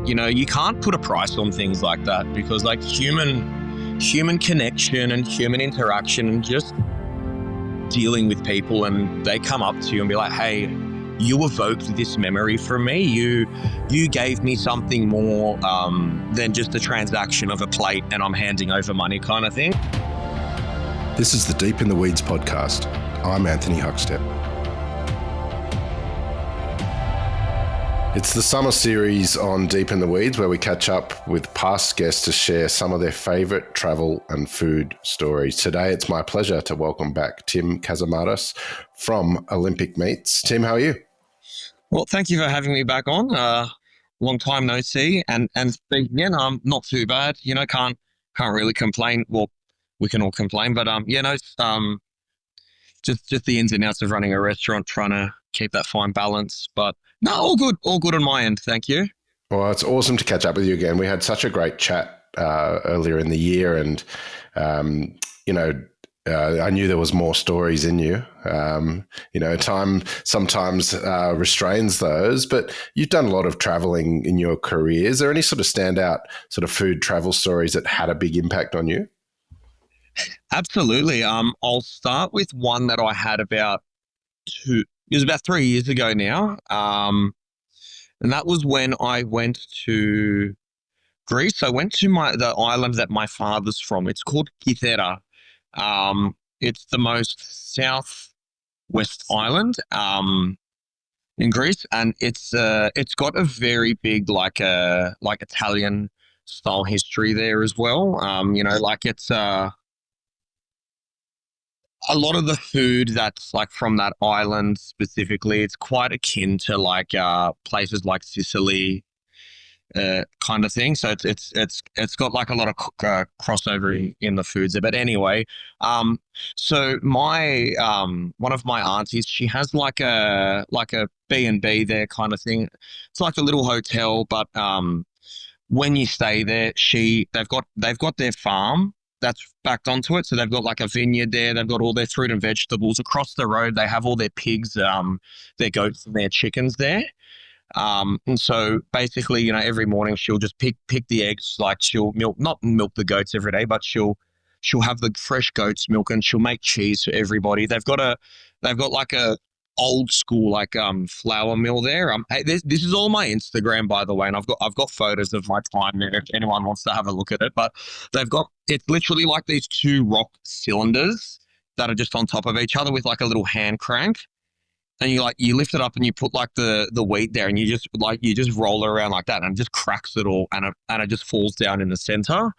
you can't put a price on things like that, because like human connection and human interaction and just dealing with people, and they come up to you and be like, hey, you evoked this memory from me. You gave me something more than just a transaction of a plate and I'm handing over money kind of thing. This is the Deep in the Weeds podcast. I'm Anthony Huckstep. It's the summer series on Deep in the Weeds, where we catch up with past guests to share some of their favourite travel and food stories. Today, it's my pleasure to welcome back Tim Cassimatis from Olympic Meats. Tim, how are you? Well, thank you for having me back on. Long time no see, and again, not too bad. Can't really complain. Well, we can all complain, but it's just the ins and outs of running a restaurant, trying to keep that fine balance. But no, all good on my end. Thank you. Well, it's awesome to catch up with you again. We had such a great chat earlier in the year, and I knew there was more stories in you. Time sometimes restrains those, but you've done a lot of traveling in your career. Is there any sort of standout sort of food travel stories that had a big impact on you? Absolutely. I'll start with one that I had about 3 years ago now. And that was when I went to Greece. I went to the island that my father's from. It's called Kythera. It's the most southwest island in Greece, and it's got a very big like Italian style history there as well. It's a lot of the food that's like from that island specifically, it's quite akin to like places like Sicily, kind of thing. So it's got like a lot of crossover in the foods there. But anyway, so my one of my aunties, she has like a B&B there kind of thing. It's like a little hotel, but when you stay there, they've got their farm that's backed onto it. So they've got like a vineyard there. They've got all their fruit and vegetables. Across the road, they have all their pigs, their goats and their chickens there. And so basically, every morning she'll just pick the eggs. Like she'll not milk the goats every day, but she'll have the fresh goat's milk, and she'll make cheese for everybody. They've got like a old school like flour mill there. Hey, this is all my Instagram, by the way, and I've got photos of my time there if anyone wants to have a look at it. But it's literally like these two rock cylinders that are just on top of each other with like a little hand crank, and you lift it up and you put like the wheat there, and you just roll it around like that, and it just cracks it all, and it just falls down in the center.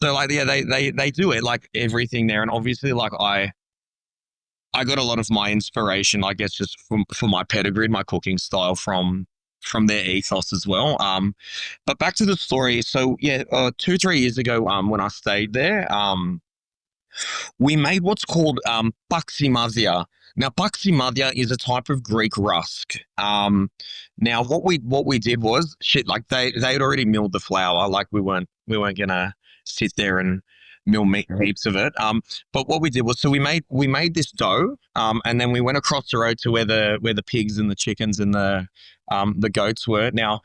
So like, yeah, they do it like everything there, and obviously like I got a lot of my inspiration, I guess, just for my pedigree, my cooking style from their ethos as well. But back to the story. So yeah, 2-3 years ago, when I stayed there, we made what's called paximasia. Now, paximasia is a type of Greek rusk. Now what we did was like they'd already milled the flour. Like we weren't gonna sit there and mill heaps of it. But what we did was, so we made this dough, and then we went across the road to where the pigs and the chickens and the goats were. Now,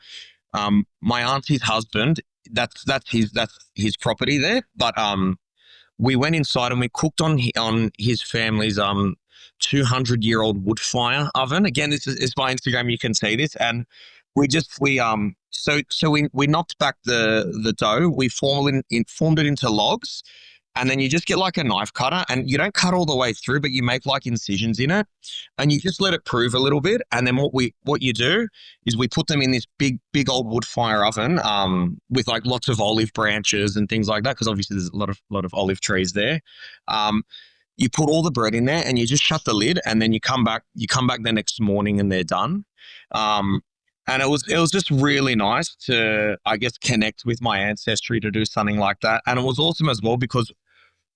my auntie's husband, that's his property there. But we went inside and we cooked on his family's 200-year-old wood fire oven. Again, this is my Instagram. You can see this, and we knocked back the dough. We formed it into logs, and then you just get like a knife cutter, and you don't cut all the way through, but you make like incisions in it, and you just let it prove a little bit. And then what you do is we put them in this big old wood fire oven, with like lots of olive branches and things like that, because obviously there's a lot of olive trees there. You put all the bread in there, and you just shut the lid, and then you come back the next morning, and they're done. And it was just really nice to, I guess, connect with my ancestry to do something like that. And it was awesome as well, because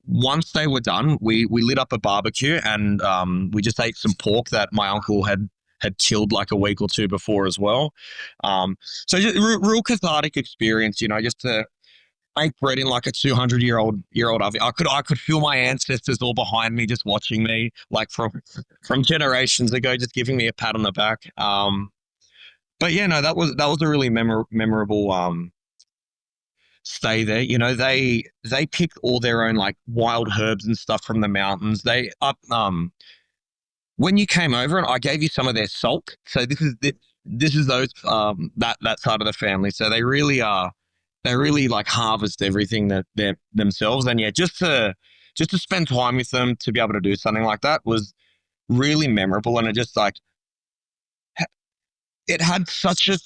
once they were done, we lit up a barbecue, and we just ate some pork that my uncle had killed like a week or two before as well. So just real cathartic experience, just to make bread in like a 200-year-old oven. I could feel my ancestors all behind me, just watching me, like from generations ago, just giving me a pat on the back. But yeah, no, that was a really memorable stay there. They picked all their own like wild herbs and stuff from the mountains. They up when you came over and I gave you some of their salt. So this is those that side of the family. So they really like harvest everything that they themselves. And yeah, just to spend time with them to be able to do something like that was really memorable. And it just like it had such a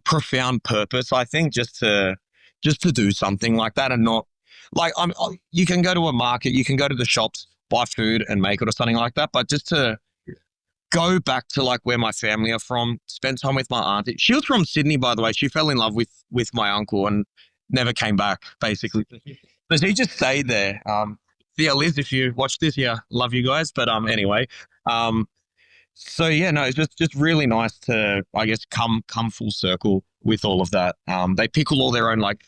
profound purpose. I think just to do something like that and not like you can go to a market, you can go to the shops, buy food and make it or something like that, but just to go back to like where my family are from, spend time with my auntie. She was from Sydney, by the way. She fell in love with my uncle and never came back, basically. But he just stayed there. Yeah, Liz, if you watch this, yeah, love you guys. But anyway, um, so yeah, no, it's just really nice to, I guess, come full circle with all of that. They pickle all their own like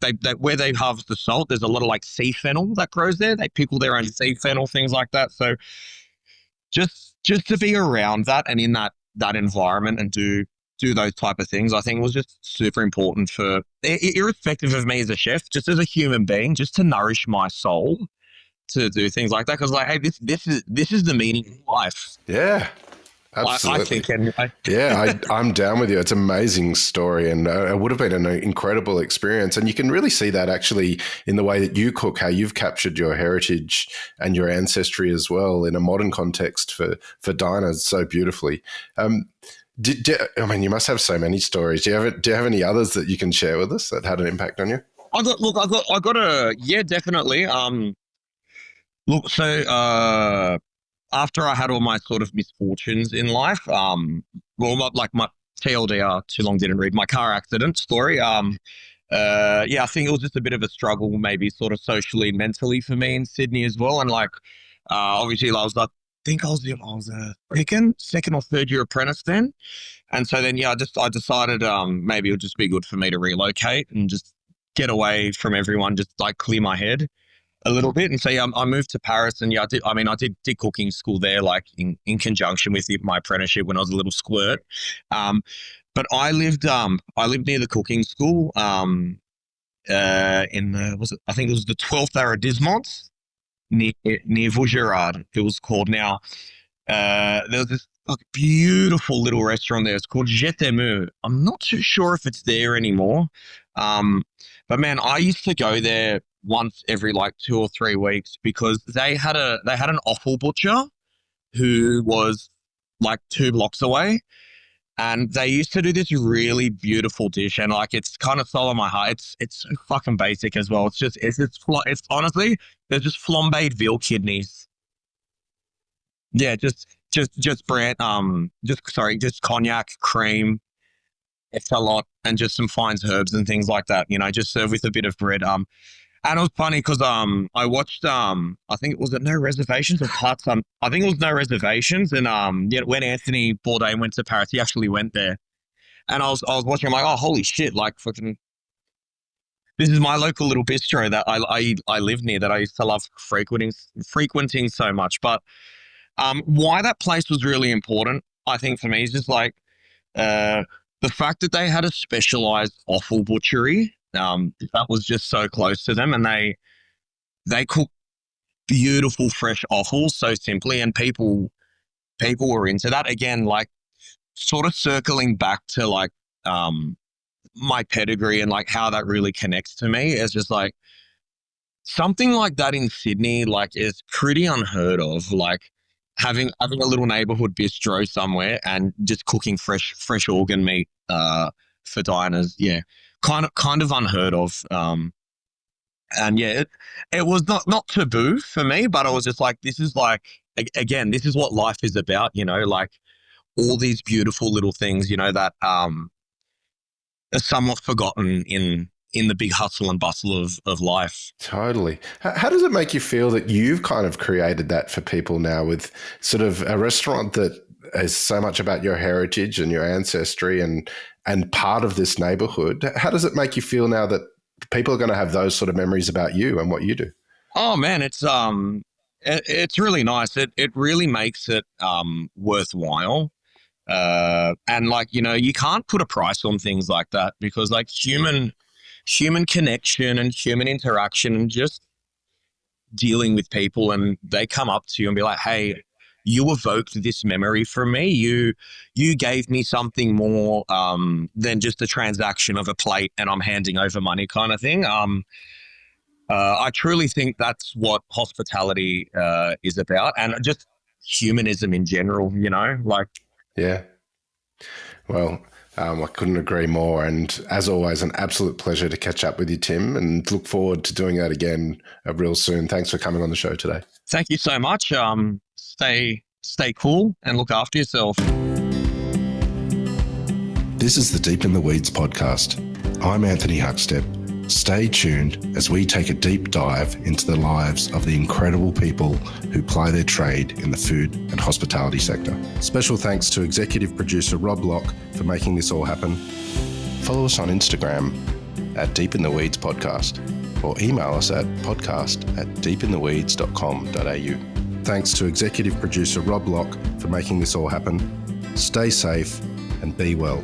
they where they harvest the salt. There's a lot of like sea fennel that grows there. They pickle their own sea fennel, things like that. So just to be around that and in that environment and do those type of things, I think was just super important for irrespective of me as a chef, just as a human being, just to nourish my soul to do things like that. Because like, hey, this is the meaning of life. Yeah, I absolutely. think anyway. Yeah, I'm down with you. It's an amazing story, and it would have been an incredible experience. And you can really see that actually in the way that you cook, how you've captured your heritage and your ancestry as well in a modern context for diners so beautifully. I mean, you must have so many stories. Do you have any others that you can share with us that had an impact on you? I got a yeah, definitely. Look, so after I had all my sort of misfortunes in life, well, like my TLDR, too long didn't read my car accident story. Yeah, I think it was just a bit of a struggle, maybe sort of socially, mentally for me in Sydney as well. And like, obviously, I think I was a second or third year apprentice then, and so then yeah, I decided maybe it would just be good for me to relocate and just get away from everyone, just like clear my head a little bit. And so yeah, I moved to Paris, and yeah, I did cooking school there, like in conjunction with my apprenticeship when I was a little squirt. Um, but I lived near the cooking school. In the was it? I think it was the 12th arrondissement near Vaugirard. It was called now. There was this like beautiful little restaurant there. It's called Je t'aime. I'm not too sure if it's there anymore. Um, but man, I used to go there once every like 2 or 3 weeks because they had an offal butcher who was like 2 blocks away, and they used to do this really beautiful dish, and like it's kind of soul on my heart. It's so fucking basic as well. It's honestly they're just flambéed veal kidneys. Yeah, just brand just cognac, cream, it's a lot, and just some fine herbs and things like that. Just serve with a bit of bread. And it was funny because I watched I think it was at No Reservations or parts I think it was No Reservations, and yeah, when Anthony Bourdain went to Paris, he actually went there, and I was watching. I'm like, oh holy shit! Like fucking, this is my local little bistro that I live near that I used to love frequenting so much. But why that place was really important, I think for me, is just like uh, the fact that they had a specialized offal butchery. That was just so close to them, and they cook beautiful fresh offals so simply, and people were into that. Again, like sort of circling back to like my pedigree and like how that really connects to me is just like something like that in Sydney, like is pretty unheard of. Like having a little neighborhood bistro somewhere and just cooking fresh organ meat for diners. Yeah, kind of unheard of. And yeah, it was not taboo for me, but I was just like, this is like again, this is what life is about. Like all these beautiful little things. That are somewhat forgotten in the big hustle and bustle of life. Totally. How does it make you feel that you've kind of created that for people now with sort of a restaurant that is so much about your heritage and your ancestry and part of this neighborhood? How does it make you feel now that people are going to have those sort of memories about you and what you do? Oh man, it's really nice. It really makes it worthwhile. And like, you can't put a price on things like that, because like human connection and human interaction and just dealing with people, and they come up to you and be like, hey, you evoked this memory from me. You gave me something more than just a transaction of a plate and I'm handing over money kind of thing. I truly think that's what hospitality is about, and just humanism in general, like. Yeah. Well, I couldn't agree more. And as always, an absolute pleasure to catch up with you, Tim, and look forward to doing that again real soon. Thanks for coming on the show today. Thank you so much. Stay cool and look after yourself. This is the Deep in the Weeds podcast. I'm Anthony Huckstep. Stay tuned as we take a deep dive into the lives of the incredible people who ply their trade in the food and hospitality sector. Special thanks to executive producer Rob Locke for making this all happen. Follow us on Instagram at Deep in the Weeds Podcast, or email us at podcast@deepintheweeds.com.au. Thanks to executive producer Rob Locke for making this all happen. Stay safe and be well.